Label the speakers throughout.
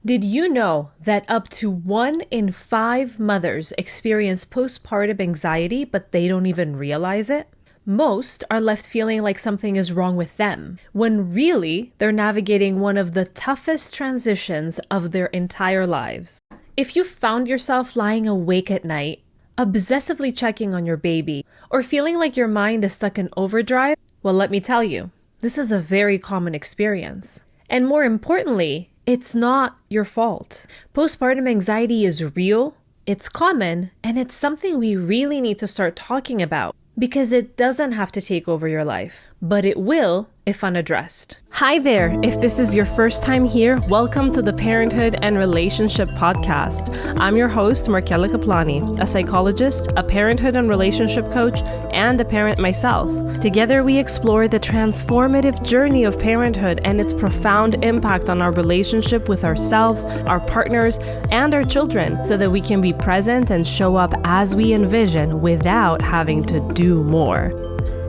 Speaker 1: Did you know that up to 1 in 5 mothers experience postpartum anxiety, but they don't even realize it? Most are left feeling like something is wrong with them, when really they're navigating one of the toughest transitions of their entire lives. If you found yourself lying awake at night, obsessively checking on your baby, or feeling like your mind is stuck in overdrive, well, let me tell you, this is a very common experience. And more importantly, it's not your fault. Postpartum anxiety is real, it's common, and it's something we really need to start talking about because it doesn't have to take over your life, but it will if unaddressed. Hi there. If this is your first time here, welcome to the Parenthood and Relationship Podcast. I'm your host, Markella Kaplani, a psychologist, a parenthood and relationship coach, and a parent myself. Together, we explore the transformative journey of parenthood and its profound impact on our relationship with ourselves, our partners, and our children so that we can be present and show up as we envision without having to do more.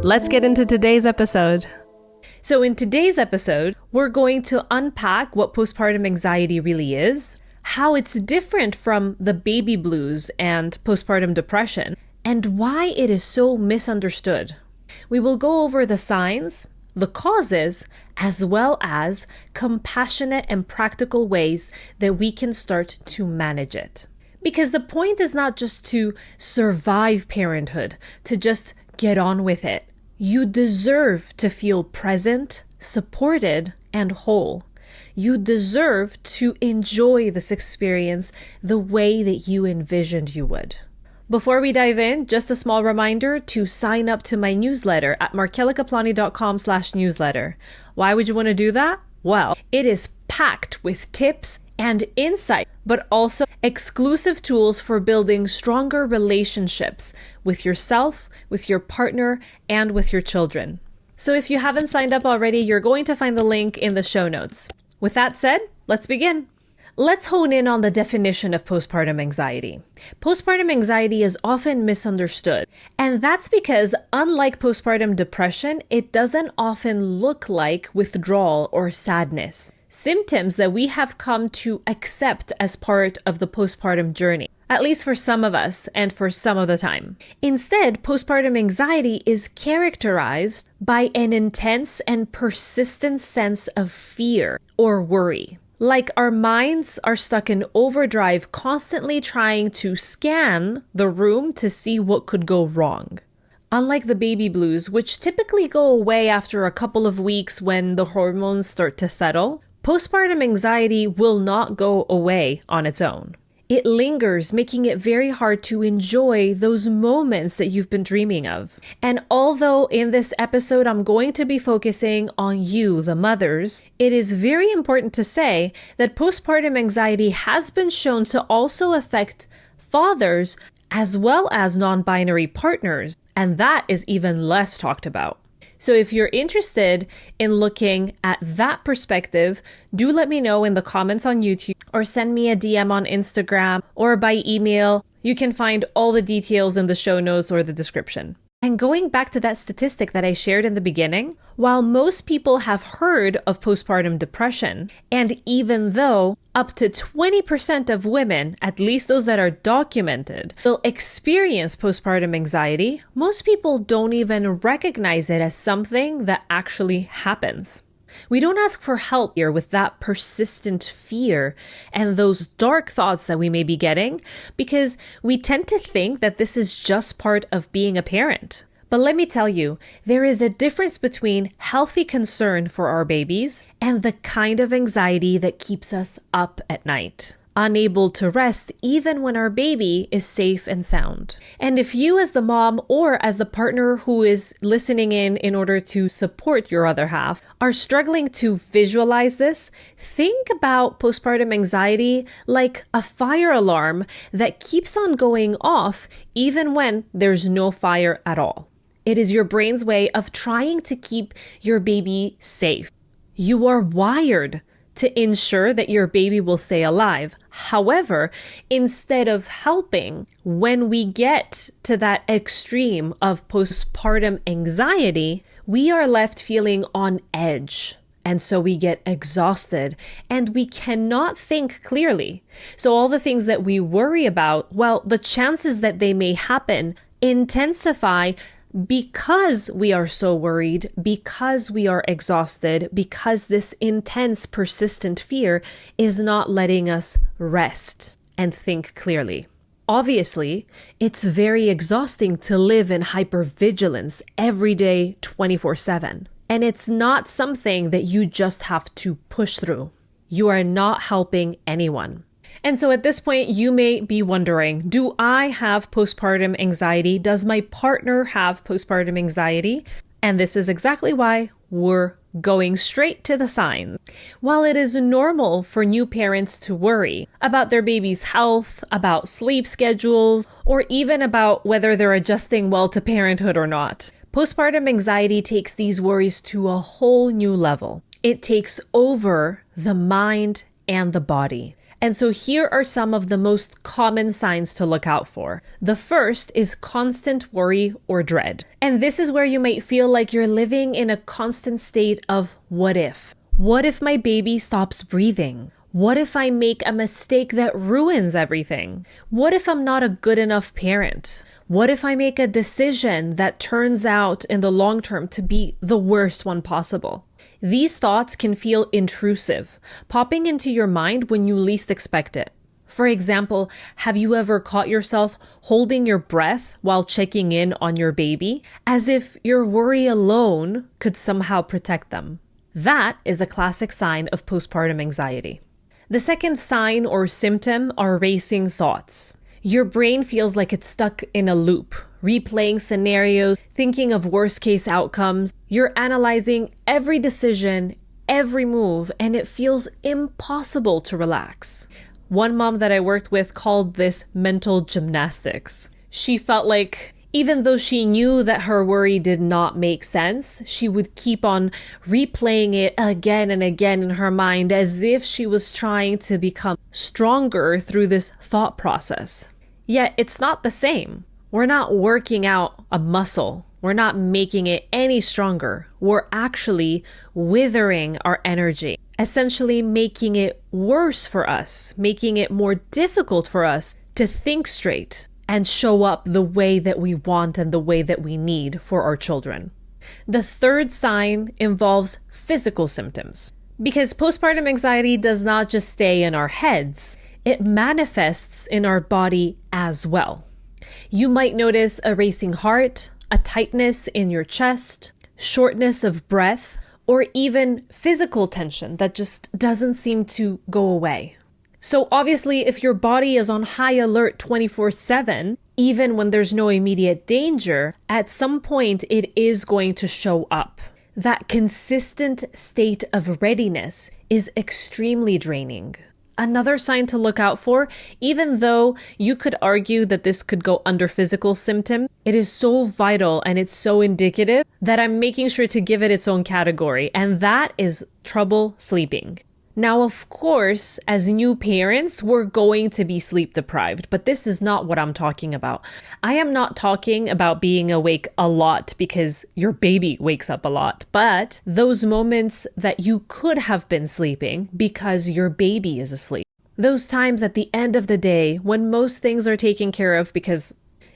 Speaker 1: Let's get into today's episode. So in today's episode, we're going to unpack what postpartum anxiety really is, how it's different from the baby blues and postpartum depression, and why it is so misunderstood. We will go over the signs, the causes, as well as compassionate and practical ways that we can start to manage it. Because the point is not just to survive parenthood, to just get on with it. You deserve to feel present, supported, and whole. You deserve to enjoy this experience the way that you envisioned you would. Before we dive in, just a small reminder to sign up to my newsletter at markellakaplani.com/newsletter. Why would you want to do that? Well, it is packed with tips and insight, but also exclusive tools for building stronger relationships with yourself, with your partner, and with your children. So if you haven't signed up already, you're going to find the link in the show notes. With that said, let's begin. Let's hone in on the definition of postpartum anxiety. Postpartum anxiety is often misunderstood, and that's because unlike postpartum depression, it doesn't often look like withdrawal or sadness, symptoms that we have come to accept as part of the postpartum journey, at least for some of us and for some of the time. Instead, postpartum anxiety is characterized by an intense and persistent sense of fear or worry. Like our minds are stuck in overdrive, constantly trying to scan the room to see what could go wrong. Unlike the baby blues, which typically go away after a couple of weeks when the hormones start to settle, postpartum anxiety will not go away on its own. It lingers, making it very hard to enjoy those moments that you've been dreaming of. And although in this episode I'm going to be focusing on you, the mothers, it is very important to say that postpartum anxiety has been shown to also affect fathers as well as non-binary partners, and that is even less talked about. So if you're interested in looking at that perspective, do let me know in the comments on YouTube or send me a DM on Instagram or by email. You can find all the details in the show notes or the description. And going back to that statistic that I shared in the beginning, while most people have heard of postpartum depression, and even though up to 20% of women, at least those that are documented, will experience postpartum anxiety, most people don't even recognize it as something that actually happens. We don't ask for help here with that persistent fear and those dark thoughts that we may be getting because we tend to think that this is just part of being a parent. But let me tell you, there is a difference between healthy concern for our babies and the kind of anxiety that keeps us up at night, unable to rest even when our baby is safe and sound. And if you as the mom or as the partner who is listening in order to support your other half are struggling to visualize this, think about postpartum anxiety like a fire alarm that keeps on going off even when there's no fire at all. It is your brain's way of trying to keep your baby safe. You are wired to ensure that your baby will stay alive. However, instead of helping, when we get to that extreme of postpartum anxiety, we are left feeling on edge And so we get exhausted and we cannot think clearly. So all the things that we worry about, well, the chances that they may happen intensify because we are so worried, because we are exhausted, because this intense, persistent fear is not letting us rest and think clearly. Obviously, it's very exhausting to live in hypervigilance every day, 24/7. And it's not something that you just have to push through. You are not helping anyone. And so at this point, you may be wondering, do I have postpartum anxiety? Does my partner have postpartum anxiety? And this is exactly why we're going straight to the signs. While it is normal for new parents to worry about their baby's health, about sleep schedules, or even about whether they're adjusting well to parenthood or not, postpartum anxiety takes these worries to a whole new level. It takes over the mind and the body. And so here are some of the most common signs to look out for. The first is constant worry or dread. And this is where you might feel like you're living in a constant state of what if? What if my baby stops breathing? What if I make a mistake that ruins everything? What if I'm not a good enough parent? What if I make a decision that turns out in the long term to be the worst one possible? These thoughts can feel intrusive, popping into your mind when you least expect it. For example, have you ever caught yourself holding your breath while checking in on your baby, as if your worry alone could somehow protect them? That is a classic sign of postpartum anxiety. The second sign or symptom are racing thoughts. Your brain feels like it's stuck in a loop, replaying scenarios, thinking of worst-case outcomes. You're analyzing every decision, every move, and it feels impossible to relax. One mom that I worked with called this mental gymnastics. She felt like even though she knew that her worry did not make sense, she would keep on replaying it again and again in her mind as if she was trying to become stronger through this thought process. Yet it's not the same. We're not working out a muscle. We're not making it any stronger. We're actually withering our energy, essentially making it worse for us, making it more difficult for us to think straight and show up the way that we want and the way that we need for our children. The third sign involves physical symptoms. Because postpartum anxiety does not just stay in our heads, it manifests in our body as well. You might notice a racing heart, a tightness in your chest, shortness of breath, or even physical tension that just doesn't seem to go away. So obviously, if your body is on high alert 24/7, even when there's no immediate danger, at some point it is going to show up. That consistent state of readiness is extremely draining. Another sign to look out for, even though you could argue that this could go under physical symptom, it is so vital and it's so indicative that I'm making sure to give it its own category, and that is trouble sleeping. Now, of course, as new parents, we're going to be sleep deprived, but this is not what I'm talking about. I am not talking about being awake a lot because your baby wakes up a lot, but those moments that you could have been sleeping because your baby is asleep. Those times at the end of the day when most things are taken care of because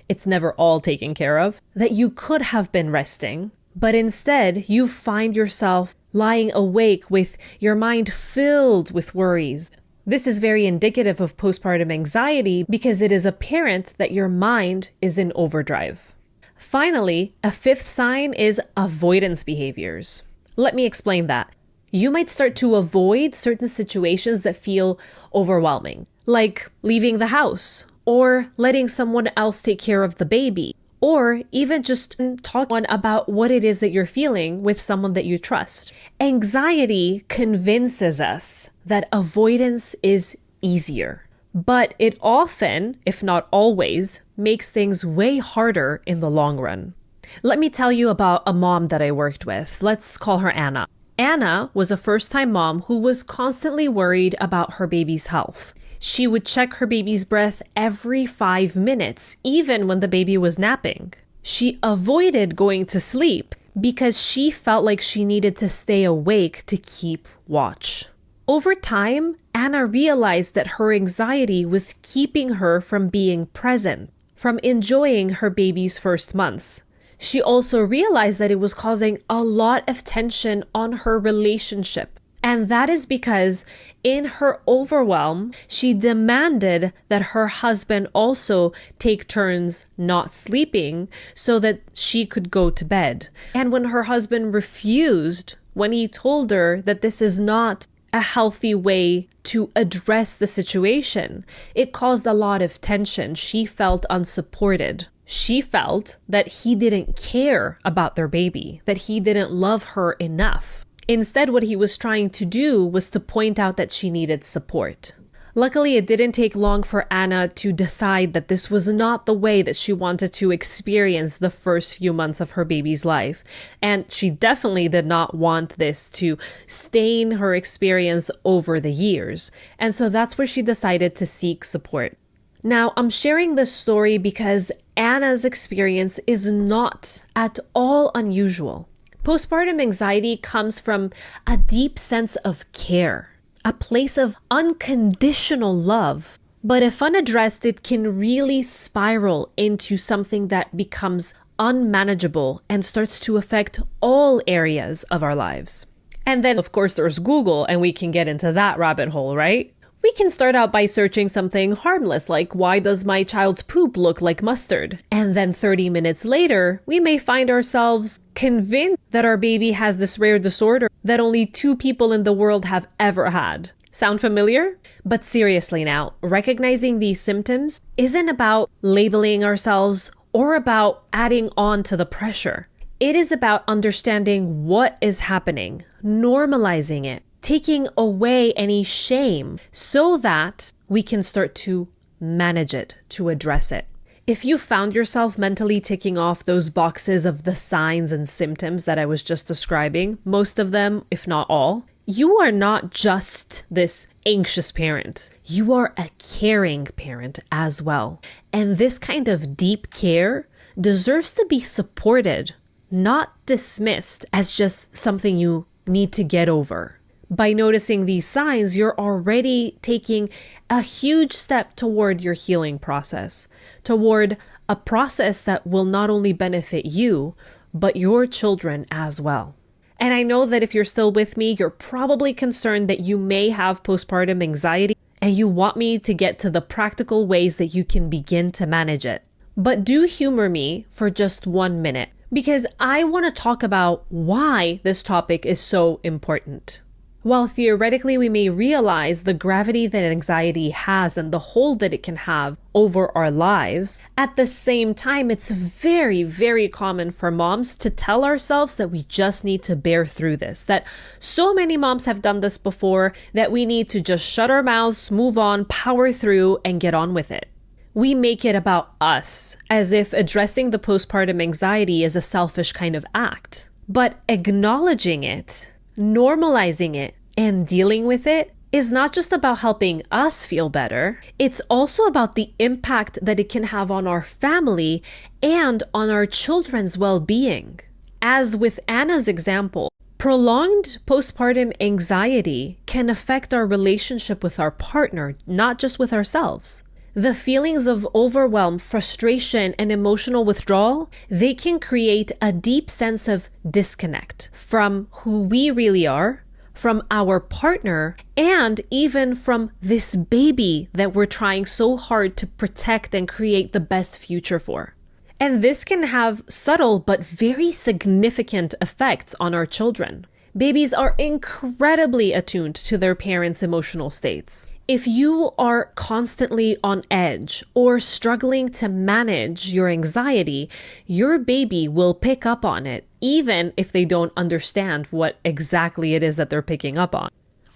Speaker 1: it's never all taken care of, that you could have been resting, but instead you find yourself lying awake with your mind filled with worries. This is very indicative of postpartum anxiety because it is apparent that your mind is in overdrive. Finally, a fifth sign is avoidance behaviors. Let me explain that. You might start to avoid certain situations that feel overwhelming, like leaving the house or letting someone else take care of the baby, or even just talking about what it is that you're feeling with someone that you trust. Anxiety convinces us that avoidance is easier, but it often, if not always, makes things way harder in the long run. Let me tell you about a mom that I worked with. Let's call her Anna. Anna was a first-time mom who was constantly worried about her baby's health. She would check her baby's breath every 5 minutes, even when the baby was napping. She avoided going to sleep because she felt like she needed to stay awake to keep watch. Over time, Anna realized that her anxiety was keeping her from being present, from enjoying her baby's first months. She also realized that it was causing a lot of tension on her relationship. And that is because in her overwhelm, she demanded that her husband also take turns not sleeping so that she could go to bed. And when her husband refused, when he told her that this is not a healthy way to address the situation, it caused a lot of tension. She felt unsupported. She felt that he didn't care about their baby, that he didn't love her enough. Instead, what he was trying to do was to point out that she needed support. Luckily, it didn't take long for Anna to decide that this was not the way that she wanted to experience the first few months of her baby's life. And she definitely did not want this to stain her experience over the years. And so that's where she decided to seek support. Now, I'm sharing this story because Anna's experience is not at all unusual. Postpartum anxiety comes from a deep sense of care, a place of unconditional love. But if unaddressed, it can really spiral into something that becomes unmanageable and starts to affect all areas of our lives. And then, of course, there's Google, and we can get into that rabbit hole, right? We can start out by searching something harmless like, why does my child's poop look like mustard? And then 30 minutes later, we may find ourselves convinced that our baby has this rare disorder that only 2 people in the world have ever had. Sound familiar? But seriously now, recognizing these symptoms isn't about labeling ourselves or about adding on to the pressure. It is about understanding what is happening, normalizing it, taking away any shame so that we can start to manage it, to address it. If you found yourself mentally ticking off those boxes of the signs and symptoms that I was just describing, most of them, if not all, you are not just this anxious parent. You are a caring parent as well. And this kind of deep care deserves to be supported, not dismissed as just something you need to get over. By noticing these signs, you're already taking a huge step toward your healing process, toward a process that will not only benefit you, but your children as well. And I know that if you're still with me, you're probably concerned that you may have postpartum anxiety and you want me to get to the practical ways that you can begin to manage it. But do humor me for just 1 minute, because I want to talk about why this topic is so important. While theoretically we may realize the gravity that anxiety has and the hold that it can have over our lives, at the same time, it's very, very common for moms to tell ourselves that we just need to bear through this, that so many moms have done this before that we need to just shut our mouths, move on, power through, and get on with it. We make it about us, as if addressing the postpartum anxiety is a selfish kind of act. But acknowledging it, normalizing it, and dealing with it is not just about helping us feel better. It's also about the impact that it can have on our family and on our children's well-being. As with Anna's example, prolonged postpartum anxiety can affect our relationship with our partner, not just with ourselves. The feelings of overwhelm, frustration, and emotional withdrawal, they can create a deep sense of disconnect from who we really are, from our partner, and even from this baby that we're trying so hard to protect and create the best future for. And this can have subtle but very significant effects on our children. Babies are incredibly attuned to their parents' emotional states. If you are constantly on edge or struggling to manage your anxiety, your baby will pick up on it, even if they don't understand what exactly it is that they're picking up on.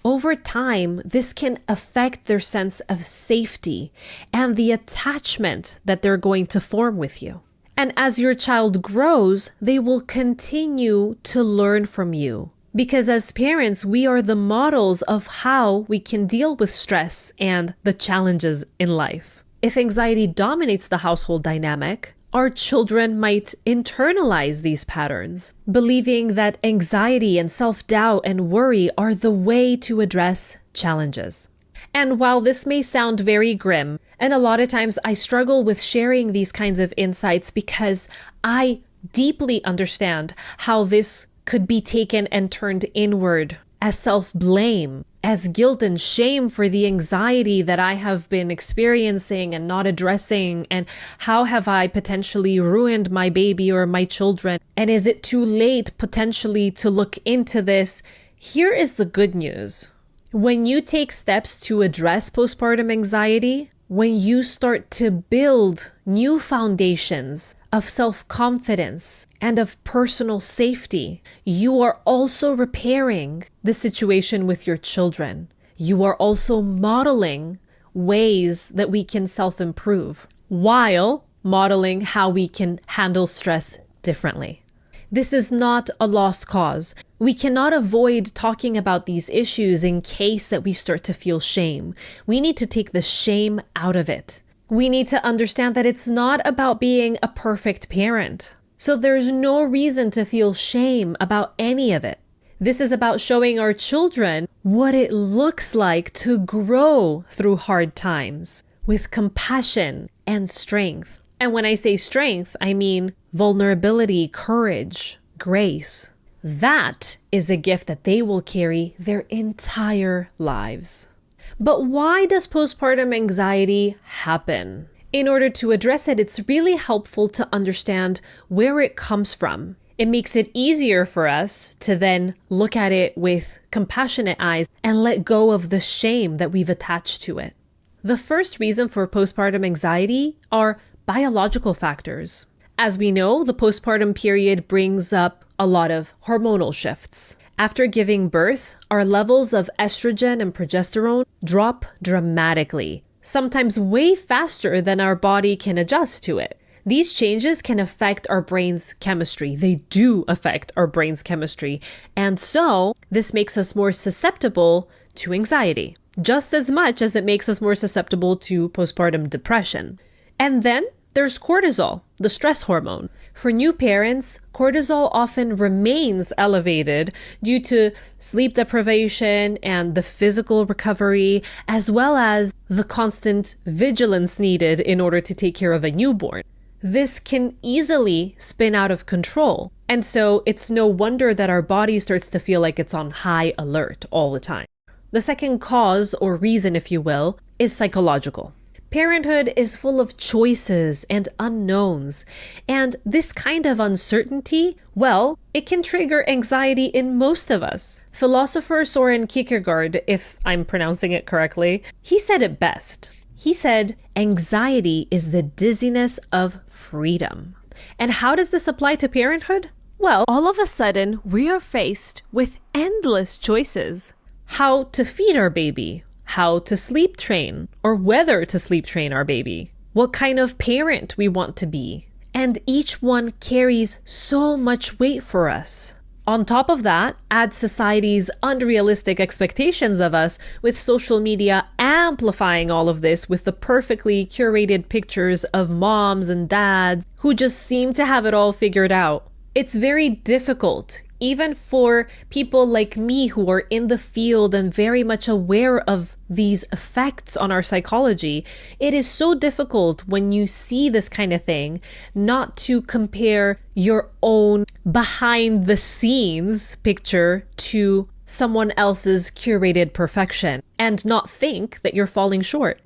Speaker 1: Over time, this can affect their sense of safety and the attachment that they're going to form with you. And as your child grows, they will continue to learn from you. Because as parents, we are the models of how we can deal with stress and the challenges in life. If anxiety dominates the household dynamic, Our children might internalize these patterns, believing that anxiety and self-doubt and worry are the way to address challenges. And while this may sound very grim, and a lot of times I struggle with sharing these kinds of insights because I deeply understand how this could be taken and turned inward as self-blame, as guilt and shame for the anxiety that I have been experiencing and not addressing, and how have I potentially ruined my baby or my children, and is it too late potentially to look into this? Here is the good news. When you take steps to address postpartum anxiety, when you start to build new foundations of self-confidence and of personal safety, you are also repairing the situation with your children. You are also modeling ways that we can self-improve while modeling how we can handle stress differently. This is not a lost cause. We cannot avoid talking about these issues in case that we start to feel shame. We need to take the shame out of it. We need to understand that it's not about being a perfect parent. So there's no reason to feel shame about any of it. This is about showing our children what it looks like to grow through hard times with compassion and strength. And when I say strength, I mean vulnerability, courage, grace. That is a gift that they will carry their entire lives. But why does postpartum anxiety happen? In order to address it, it's really helpful to understand where it comes from. It makes it easier for us to then look at it with compassionate eyes and let go of the shame that we've attached to it. The first reason for postpartum anxiety are biological factors. As we know, the postpartum period brings up a lot of hormonal shifts. After giving birth, our levels of estrogen and progesterone drop dramatically, sometimes way faster than our body can adjust to it. These changes can affect our brain's chemistry. They do affect our brain's chemistry. And so this makes us more susceptible to anxiety, just as much as it makes us more susceptible to postpartum depression. And then there's cortisol, the stress hormone. For new parents, cortisol often remains elevated due to sleep deprivation and the physical recovery, as well as the constant vigilance needed in order to take care of a newborn. This can easily spin out of control. And so it's no wonder that our body starts to feel like it's on high alert all the time. The second cause, or reason if you will, is psychological. Parenthood is full of choices and unknowns, and this kind of uncertainty, well, it can trigger anxiety in most of us. Philosopher Soren Kierkegaard, if I'm pronouncing it correctly, he said it best. He said, anxiety is the dizziness of freedom. And how does this apply to parenthood? Well, all of a sudden, we are faced with endless choices. How to feed our baby, how to sleep train, or whether to sleep train our baby, what kind of parent we want to be. And each one carries so much weight for us. On top of that, add society's unrealistic expectations of us, with social media amplifying all of this with the perfectly curated pictures of moms and dads who just seem to have it all figured out. It's very difficult, even for people like me who are in the field and very much aware of these effects on our psychology. It is so difficult when you see this kind of thing not to compare your own behind the scenes picture to someone else's curated perfection and not think that you're falling short.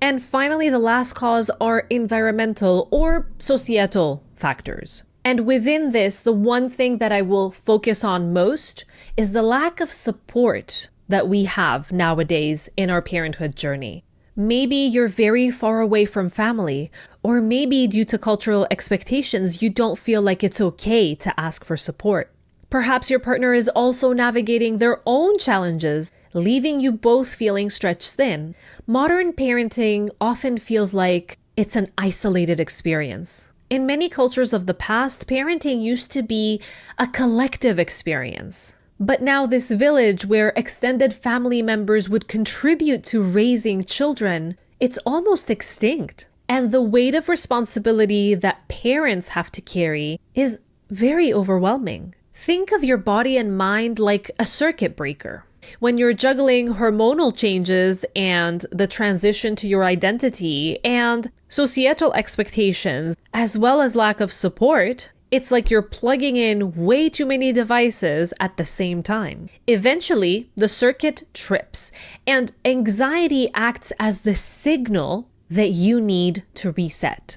Speaker 1: And finally, the last cause are environmental or societal factors. And within this, the one thing that I will focus on most is the lack of support that we have nowadays in our parenthood journey. Maybe you're very far away from family, or maybe due to cultural expectations, you don't feel like it's okay to ask for support. Perhaps your partner is also navigating their own challenges, leaving you both feeling stretched thin. Modern parenting often feels like it's an isolated experience. In many cultures of the past, parenting used to be a collective experience. But now this village where extended family members would contribute to raising children, it's almost extinct. And the weight of responsibility that parents have to carry is very overwhelming. Think of your body and mind like a circuit breaker. When you're juggling hormonal changes and the transition to your identity and societal expectations, as well as lack of support, it's like you're plugging in way too many devices at the same time. Eventually, the circuit trips, and anxiety acts as the signal that you need to reset.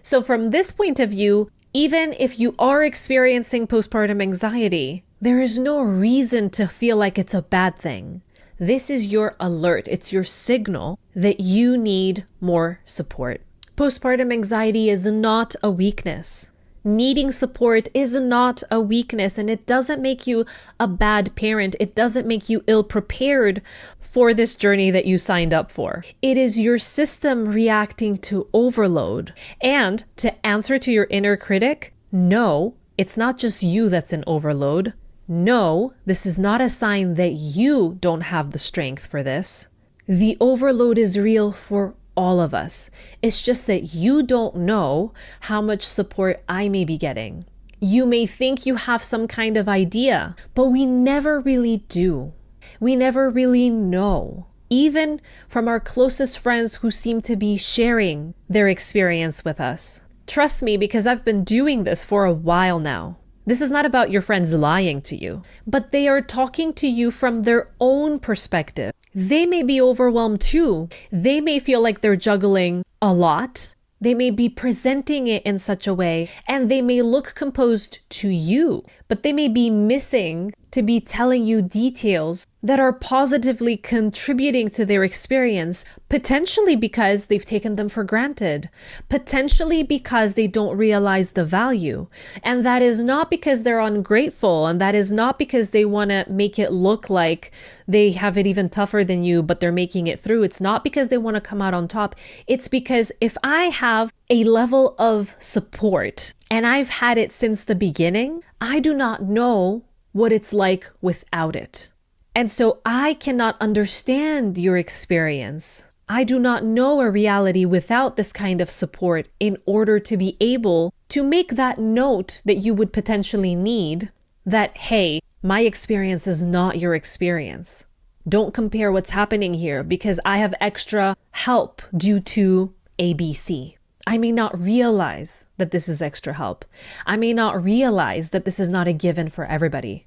Speaker 1: So from this point of view, even if you are experiencing postpartum anxiety, there is no reason to feel like it's a bad thing. This is your alert. It's your signal that you need more support. Postpartum anxiety is not a weakness. Needing support is not a weakness, and it doesn't make you a bad parent. It doesn't make you ill-prepared for this journey that you signed up for. It is your system reacting to overload. And to answer to your inner critic, no, it's not just you that's in overload. No, this is not a sign that you don't have the strength for this. The overload is real for all of us. It's just that you don't know how much support I may be getting. You may think you have some kind of idea, but we never really do. We never really know. Even from our closest friends who seem to be sharing their experience with us. Trust me, because I've been doing this for a while now. This is not about your friends lying to you, but they are talking to you from their own perspective. They may be overwhelmed too. They may feel like they're juggling a lot. They may be presenting it in such a way, and they may look composed to you, but they may be missing to be telling you details that are positively contributing to their experience, potentially because they've taken them for granted, potentially because they don't realize the value. And that is not because they're ungrateful, and that is not because they want to make it look like they have it even tougher than you, but they're making it through. It's not because they want to come out on top. It's because if I have a level of support, and I've had it since the beginning, I do not know what it's like without it. And so I cannot understand your experience. I do not know a reality without this kind of support in order to be able to make that note that you would potentially need that, hey, my experience is not your experience. Don't compare what's happening here because I have extra help due to ABC. I may not realize that this is extra help. I may not realize that this is not a given for everybody.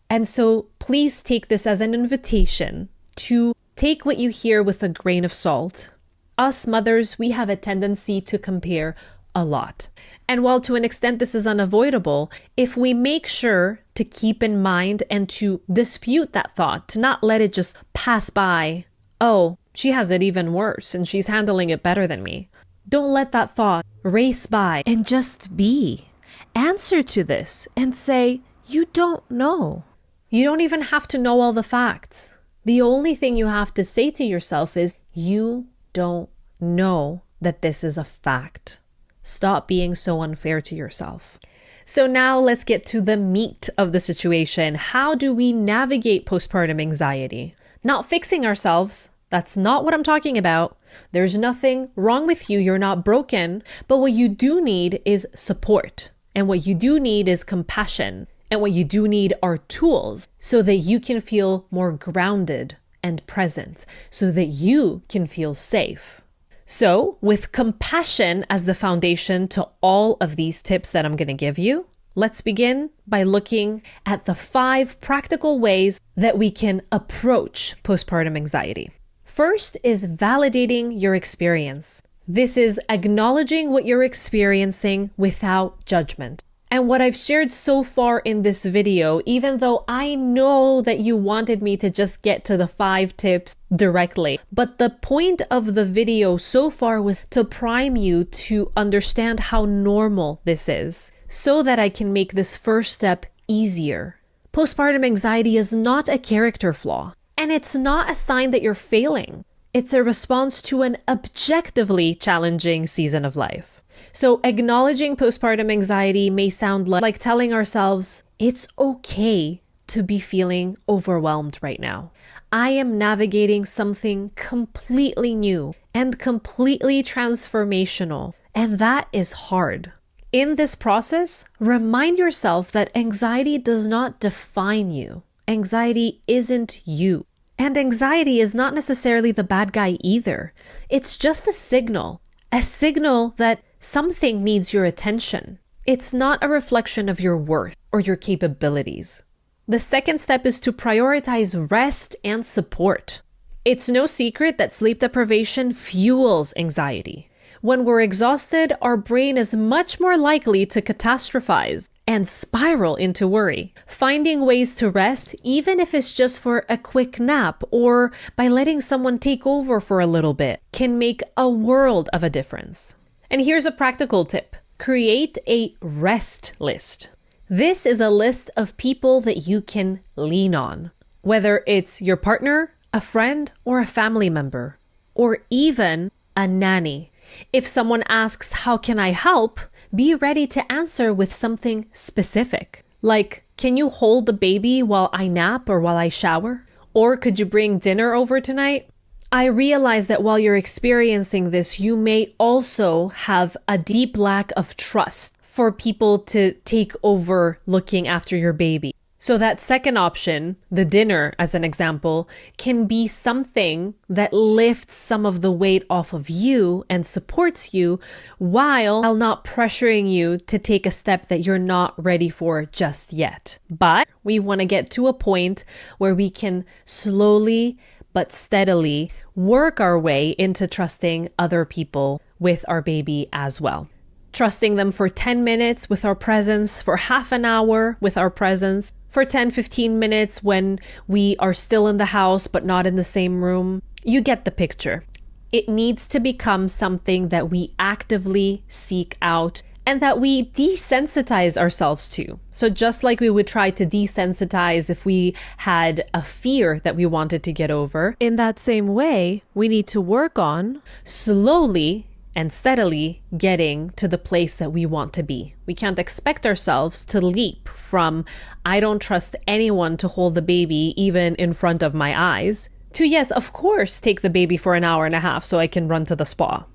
Speaker 1: And so please take this as an invitation to take what you hear with a grain of salt. Us mothers, we have a tendency to compare a lot. And while to an extent this is unavoidable, if we make sure to keep in mind and to dispute that thought, to not let it just pass by, oh, she has it even worse and she's handling it better than me. Don't let that thought race by and just be. Answer to this and say, you don't know. You don't even have to know all the facts. The only thing you have to say to yourself is, you don't know that this is a fact. Stop being so unfair to yourself. So now let's get to the meat of the situation. How do we navigate postpartum anxiety? Not fixing ourselves. That's not what I'm talking about. There's nothing wrong with you. You're not broken. But what you do need is support. And what you do need is compassion. And what you do need are tools so that you can feel more grounded and present, so that you can feel safe. So, with compassion as the foundation to all of these tips that I'm going to give you, let's begin by looking at the 5 practical ways that we can approach postpartum anxiety. First is validating your experience. This is acknowledging what you're experiencing without judgment. And what I've shared so far in this video, even though I know that you wanted me to just get to the 5 tips directly, but the point of the video so far was to prime you to understand how normal this is, so that I can make this first step easier. Postpartum anxiety is not a character flaw, and it's not a sign that you're failing. It's a response to an objectively challenging season of life. So acknowledging postpartum anxiety may sound like telling ourselves, it's okay to be feeling overwhelmed right now. I am navigating something completely new and completely transformational, and that is hard. In this process, remind yourself that anxiety does not define you. Anxiety isn't you. And anxiety is not necessarily the bad guy either. It's just a signal that something needs your attention. It's not a reflection of your worth or your capabilities. The second step is to prioritize rest and support. It's no secret that sleep deprivation fuels anxiety. When we're exhausted, our brain is much more likely to catastrophize and spiral into worry. Finding ways to rest, even if it's just for a quick nap or by letting someone take over for a little bit, can make a world of a difference. And here's a practical tip. Create a rest list. This is a list of people that you can lean on, whether it's your partner, a friend, or a family member, or even a nanny. If someone asks, "How can I help?" be ready to answer with something specific. Like, "Can you hold the baby while I nap or while I shower?" Or, "Could you bring dinner over tonight?" I realize that while you're experiencing this, you may also have a deep lack of trust for people to take over looking after your baby. So that second option, the dinner as an example, can be something that lifts some of the weight off of you and supports you while not pressuring you to take a step that you're not ready for just yet. But we want to get to a point where we can slowly but steadily work our way into trusting other people with our baby as well. Trusting them for 10 minutes with our presence, for half an hour with our presence, for 10-15 minutes when we are still in the house but not in the same room. You get the picture. It needs to become something that we actively seek out and that we desensitize ourselves to. So just like we would try to desensitize if we had a fear that we wanted to get over, in that same way, we need to work on slowly and steadily getting to the place that we want to be. We can't expect ourselves to leap from, "I don't trust anyone to hold the baby even in front of my eyes," to, "Yes, of course, take the baby for an hour and a half so I can run to the spa."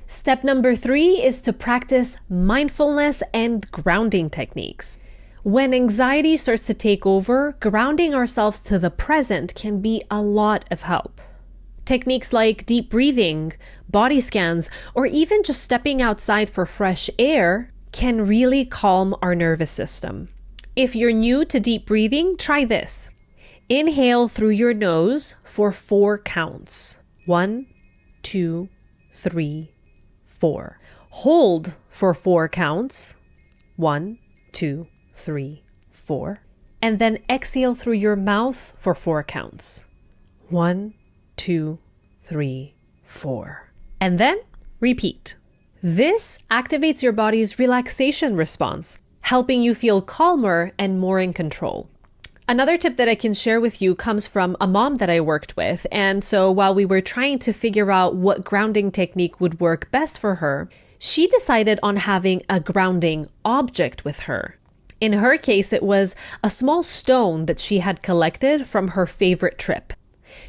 Speaker 1: Step number 3 is to practice mindfulness and grounding techniques. When anxiety starts to take over, grounding ourselves to the present can be a lot of help. Techniques like deep breathing, body scans, or even just stepping outside for fresh air can really calm our nervous system. If you're new to deep breathing, try this. Inhale through your nose for 4 counts. 1, 2, 3, 4. Hold for 4 counts. 1, 2, 3, 4. And then exhale through your mouth for 4 counts. 1, 2, 3, 4. And then repeat. This activates your body's relaxation response, helping you feel calmer and more in control. Another tip that I can share with you comes from a mom that I worked with. And so while we were trying to figure out what grounding technique would work best for her, she decided on having a grounding object with her. In her case, it was a small stone that she had collected from her favorite trip.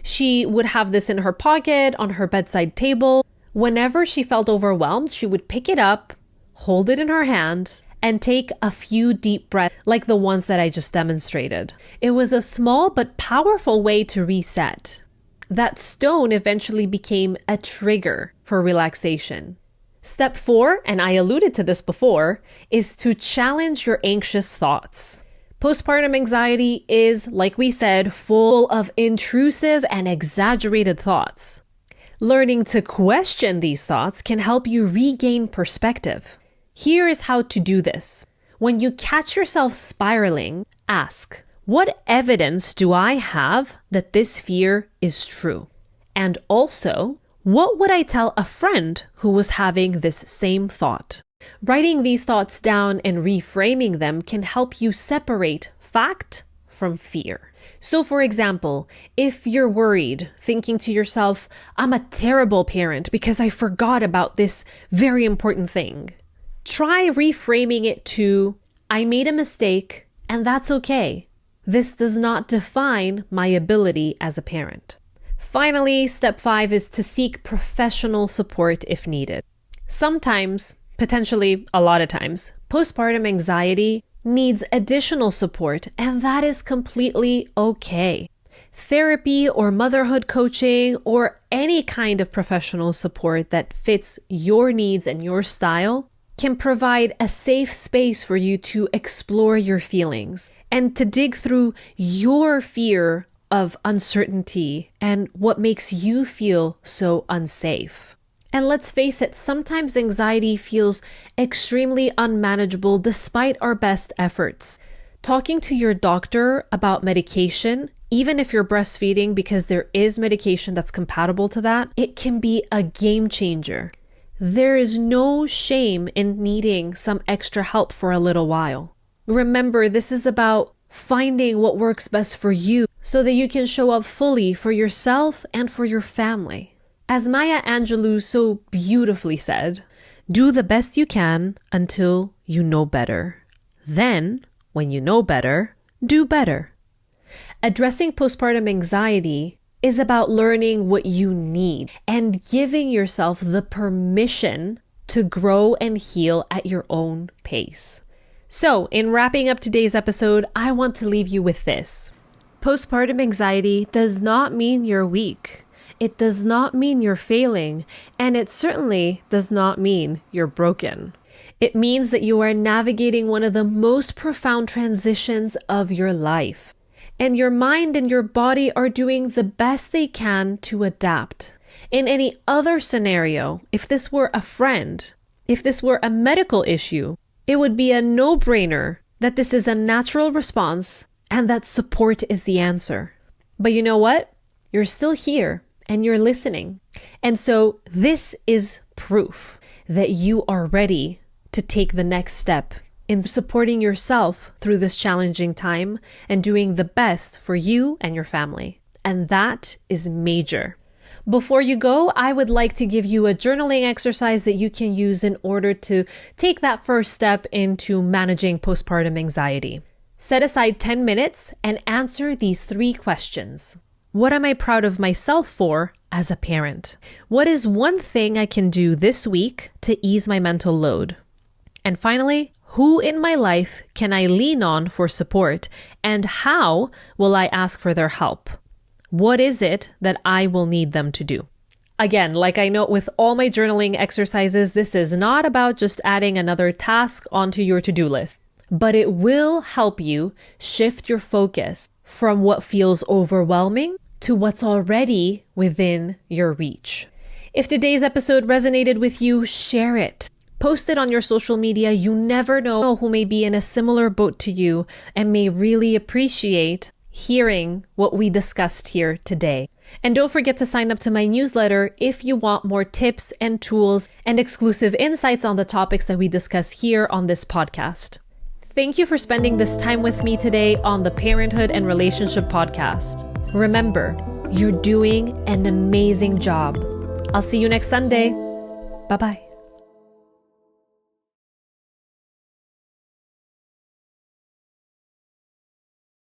Speaker 1: She would have this in her pocket, on her bedside table. Whenever she felt overwhelmed, she would pick it up, hold it in her hand, and take a few deep breaths like the ones that I just demonstrated. It was a small but powerful way to reset. That stone eventually became a trigger for relaxation. Step 4, and I alluded to this before, is to challenge your anxious thoughts. Postpartum anxiety is, like we said, full of intrusive and exaggerated thoughts. Learning to question these thoughts can help you regain perspective. Here is how to do this. When you catch yourself spiraling, ask, what evidence do I have that this fear is true? And also, what would I tell a friend who was having this same thought? Writing these thoughts down and reframing them can help you separate fact from fear. So for example, if you're worried, thinking to yourself, "I'm a terrible parent because I forgot about this very important thing," try reframing it to, "I made a mistake and that's okay. This does not define my ability as a parent. Finally, step 5 is to seek professional support if needed. Sometimes, potentially a lot of times, postpartum anxiety needs additional support, and that is completely okay. Therapy or motherhood coaching or any kind of professional support that fits your needs and your style can provide a safe space for you to explore your feelings and to dig through your fear of uncertainty and what makes you feel so unsafe. And let's face it, sometimes anxiety feels extremely unmanageable despite our best efforts. Talking to your doctor about medication, even if you're breastfeeding, because there is medication that's compatible to that, it can be a game changer. There is no shame in needing some extra help for a little while. Remember, this is about finding what works best for you so that you can show up fully for yourself and for your family. As Maya Angelou so beautifully said, do the best you can until you know better. Then, when you know better, do better. Addressing postpartum anxiety is about learning what you need and giving yourself the permission to grow and heal at your own pace. So, in wrapping up today's episode, I want to leave you with this. Postpartum anxiety does not mean you're weak. It does not mean you're failing, and it certainly does not mean you're broken. It means that you are navigating one of the most profound transitions of your life. And your mind and your body are doing the best they can to adapt. In any other scenario, if this were a friend, if this were a medical issue, it would be a no-brainer that this is a natural response and that support is the answer. But you know what? You're still here and you're listening. And so this is proof that you are ready to take the next step in supporting yourself through this challenging time and doing the best for you and your family. And that is major. Before you go, I would like to give you a journaling exercise that you can use in order to take that first step into managing postpartum anxiety. Set aside 10 minutes and answer these 3 questions. What am I proud of myself for as a parent? What is one thing I can do this week to ease my mental load? And finally, who in my life can I lean on for support, and how will I ask for their help? What is it that I will need them to do? Again, like I note with all my journaling exercises, this is not about just adding another task onto your to-do list, but it will help you shift your focus from what feels overwhelming to what's already within your reach. If today's episode resonated with you, share it. Post it on your social media. You never know who may be in a similar boat to you and may really appreciate hearing what we discussed here today. And don't forget to sign up to my newsletter if you want more tips and tools and exclusive insights on the topics that we discuss here on this podcast. Thank you for spending this time with me today on the Parenthood and Relationship Podcast. Remember, you're doing an amazing job. I'll see you next Sunday. Bye-bye.